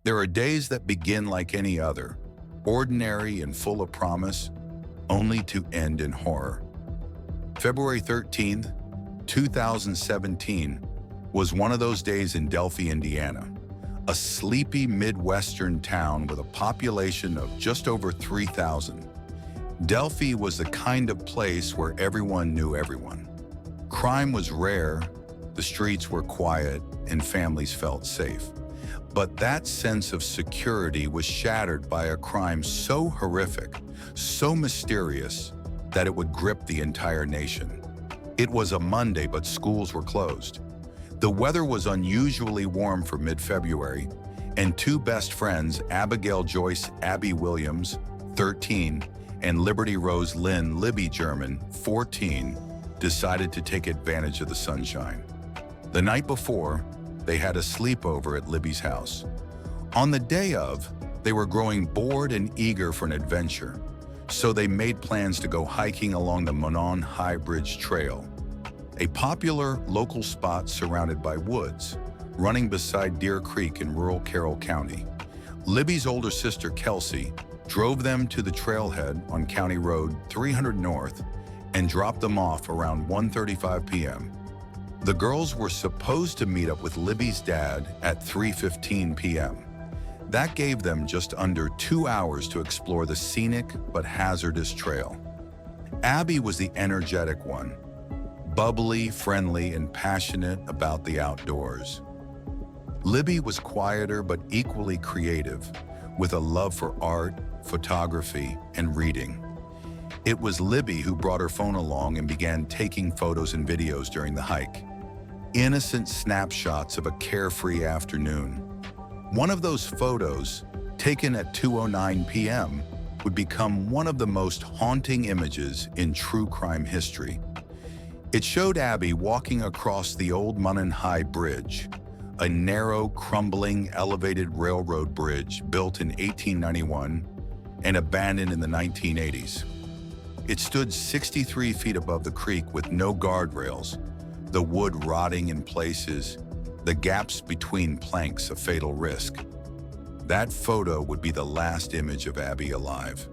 There are days that begin like any other, ordinary and full of promise, only to end in horror. February 13th, 2017 was one of those days in Delphi, Indiana, a sleepy Midwestern town with a population of just over 3,000. Delphi was the kind of place where everyone knew everyone. Crime was rare, the streets were quiet, and families felt safe. But that sense of security was shattered by a crime so horrific, so mysterious, that it would grip the entire nation. It was a Monday, but schools were closed. The weather was unusually warm for mid-February, and two best friends, Abigail Joyce Abby Williams, 13, and Liberty Rose Lynn Libby German, 14, decided to take advantage of the sunshine. The night before, they had a sleepover at Libby's house. On the day of, they were growing bored and eager for an adventure, so they made plans to go hiking along the Monon High Bridge Trail, a popular local spot surrounded by woods, running beside Deer Creek in rural Carroll County. Libby's older sister, Kelsey, drove them to the trailhead on County Road 300 North and dropped them off around 1:35 p.m. The girls were supposed to meet up with Libby's dad at 3:15 p.m. That gave them just under 2 hours to explore the scenic but hazardous trail. Abby was the energetic one, bubbly, friendly, and passionate about the outdoors. Libby was quieter but equally creative, with a love for art, photography, and reading. It was Libby who brought her phone along and began taking photos and videos during the hike. Innocent snapshots of a carefree afternoon. One of those photos, taken at 2:09 p.m., would become one of the most haunting images in true crime history. It showed Abby walking across the old Monon High Bridge, a narrow, crumbling, elevated railroad bridge built in 1891 and abandoned in the 1980s. It stood 63 feet above the creek with no guardrails, the wood rotting in places, the gaps between planks a fatal risk. That photo would be the last image of Abby alive.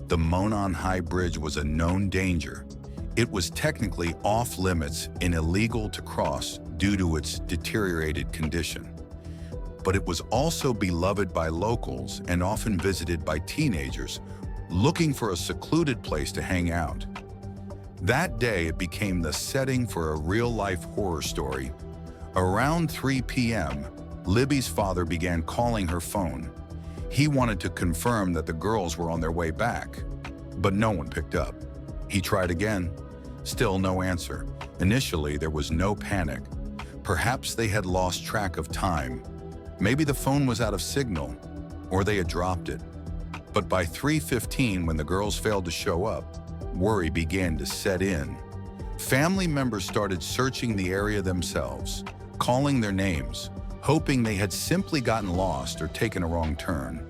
The Monon High Bridge was a known danger. It was technically off limits and illegal to cross due to its deteriorated condition. But it was also beloved by locals and often visited by teenagers looking for a secluded place to hang out. That day, it became the setting for a real-life horror story. Around 3 p.m., Libby's father began calling her phone. He wanted to confirm that the girls were on their way back, but no one picked up. He tried again. Still no answer. Initially, there was no panic. Perhaps they had lost track of time. Maybe the phone was out of signal, or they had dropped it. But by 3:15, when the girls failed to show up, worry began to set in. Family members started searching the area themselves, calling their names, hoping they had simply gotten lost or taken a wrong turn.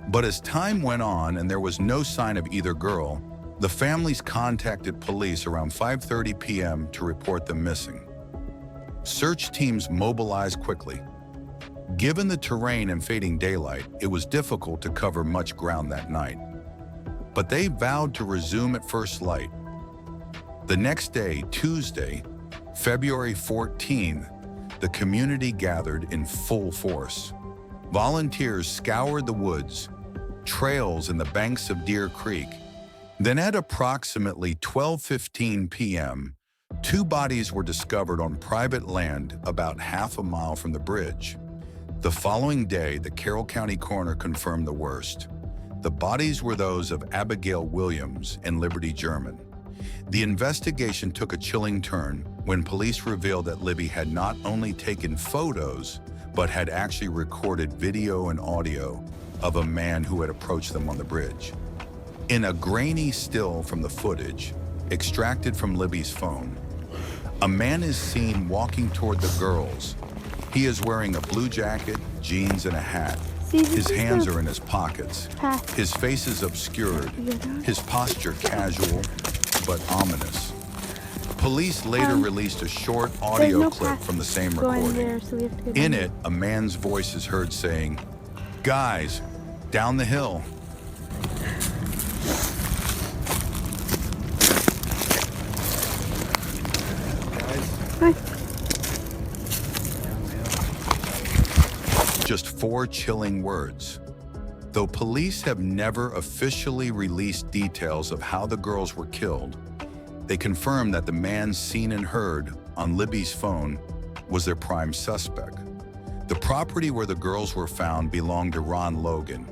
But as time went on and there was no sign of either girl, the families contacted police around 5:30 p.m. to report them missing. Search teams mobilized quickly. Given the terrain and fading daylight, it was difficult to cover much ground that night. But they vowed to resume at first light. The next day, Tuesday, February 14th, the community gathered in full force. Volunteers scoured the woods, trails, and the banks of Deer Creek. Then at approximately 12:15 p.m., two bodies were discovered on private land about half a mile from the bridge. The following day, the Carroll County coroner confirmed the worst. The bodies were those of Abigail Williams and Liberty German. The investigation took a chilling turn when police revealed that Libby had not only taken photos, but had actually recorded video and audio of a man who had approached them on the bridge. In a grainy still from the footage, extracted from Libby's phone, a man is seen walking toward the girls. He is wearing a blue jacket, jeans, and a hat. His hands are in his pockets. His face is obscured, his posture casual but ominous. Police later released a short audio no clip path from the same going recording. there, so we have to go In down it, a man's voice is heard saying, "Guys, down the hill." Hi. Just 4 chilling words. Though police have never officially released details of how the girls were killed, they confirmed that the man seen and heard on Libby's phone was their prime suspect. The property where the girls were found belonged to Ron Logan,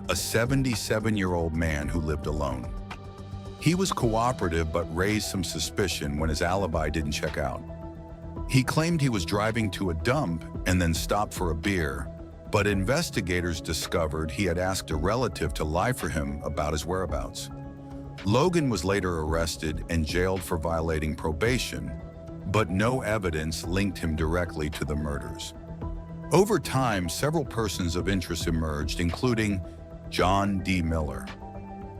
a 77-year-old man who lived alone. He was cooperative but raised some suspicion when his alibi didn't check out. He claimed he was driving to a dump and then stopped for a beer, but investigators discovered he had asked a relative to lie for him about his whereabouts. Logan was later arrested and jailed for violating probation, but no evidence linked him directly to the murders. Over time, several persons of interest emerged, including John D. Miller.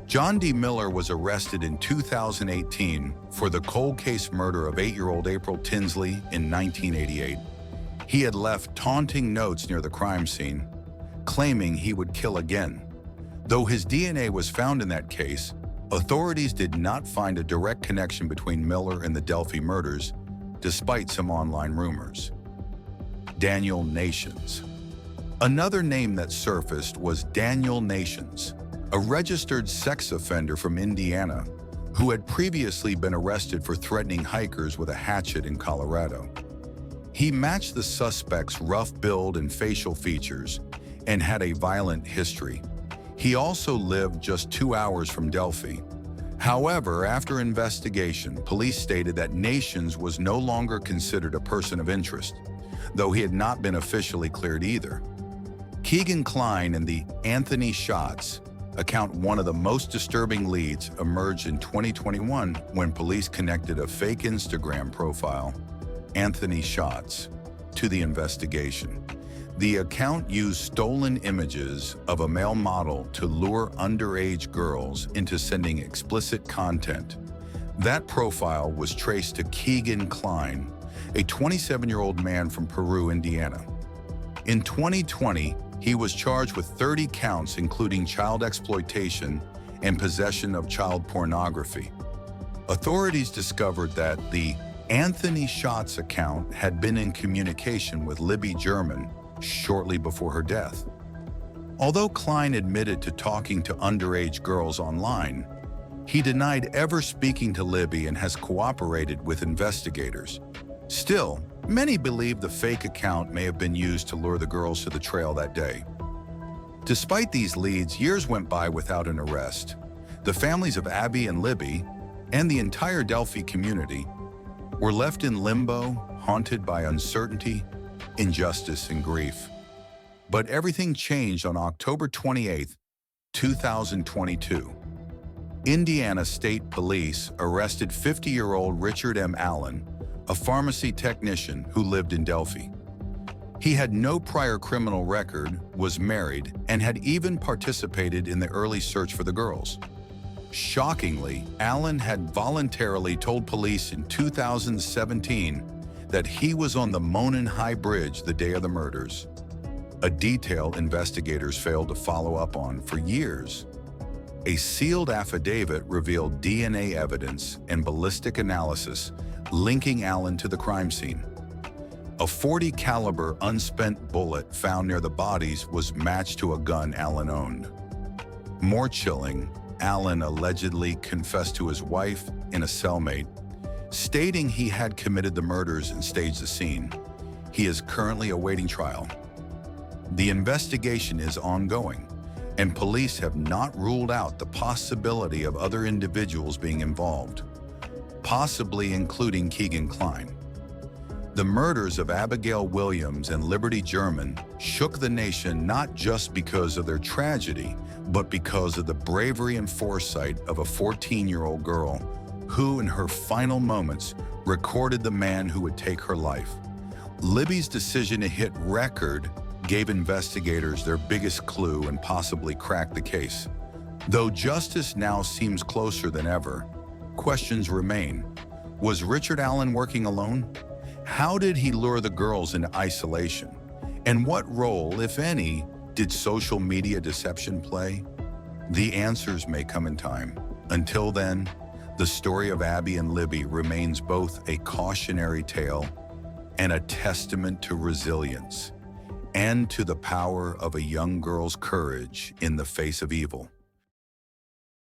John D. Miller was arrested in 2018 for the cold case murder of 8-year-old April Tinsley in 1988. He had left taunting notes near the crime scene, claiming he would kill again. Though his DNA was found in that case, authorities did not find a direct connection between Miller and the Delphi murders, despite some online rumors. Daniel Nations. Another name that surfaced was Daniel Nations, a registered sex offender from Indiana who had previously been arrested for threatening hikers with a hatchet in Colorado. He matched the suspect's rough build and facial features and had a violent history. He also lived just 2 hours from Delphi. However, after investigation, police stated that Nations was no longer considered a person of interest, though he had not been officially cleared either. Keegan Kline and the Anthony Shots account one of the most disturbing leads emerged in 2021 when police connected a fake Instagram profile, Anthony Shots, to the investigation. The account used stolen images of a male model to lure underage girls into sending explicit content. That profile was traced to Keegan Kline, a 27-year-old man from Peru, Indiana. In 2020, he was charged with 30 counts, including child exploitation and possession of child pornography. Authorities discovered that the Anthony Shots account had been in communication with Libby German shortly before her death. Although Kline admitted to talking to underage girls online, he denied ever speaking to Libby and has cooperated with investigators. Still, many believe the fake account may have been used to lure the girls to the trail that day. Despite these leads, years went by without an arrest. The families of Abby and Libby, and the entire Delphi community, were left in limbo, haunted by uncertainty, injustice, and grief. But everything changed on October 28, 2022. Indiana State Police arrested 50-year-old Richard M. Allen, a pharmacy technician who lived in Delphi. He had no prior criminal record, was married, and had even participated in the early search for the girls. Shockingly, Allen had voluntarily told police in 2017 that he was on the Monon High Bridge the day of the murders, a detail investigators failed to follow up on for years. A sealed affidavit revealed DNA evidence and ballistic analysis linking Allen to the crime scene. A .40 caliber unspent bullet found near the bodies was matched to a gun Allen owned. More chilling, Allen allegedly confessed to his wife and a cellmate, stating he had committed the murders and staged the scene. He is currently awaiting trial. The investigation is ongoing, and police have not ruled out the possibility of other individuals being involved, possibly including Keegan Kline. The murders of Abigail Williams and Liberty German shook the nation not just because of their tragedy, but because of the bravery and foresight of a 14-year-old girl who, in her final moments, recorded the man who would take her life. Libby's decision to hit record gave investigators their biggest clue and possibly crack the case. Though justice now seems closer than ever, questions remain. Was Richard Allen working alone? How did he lure the girls into isolation? And what role, if any, did social media deception play? The answers may come in time. Until then, the story of Abby and Libby remains both a cautionary tale and a testament to resilience and to the power of a young girl's courage in the face of evil.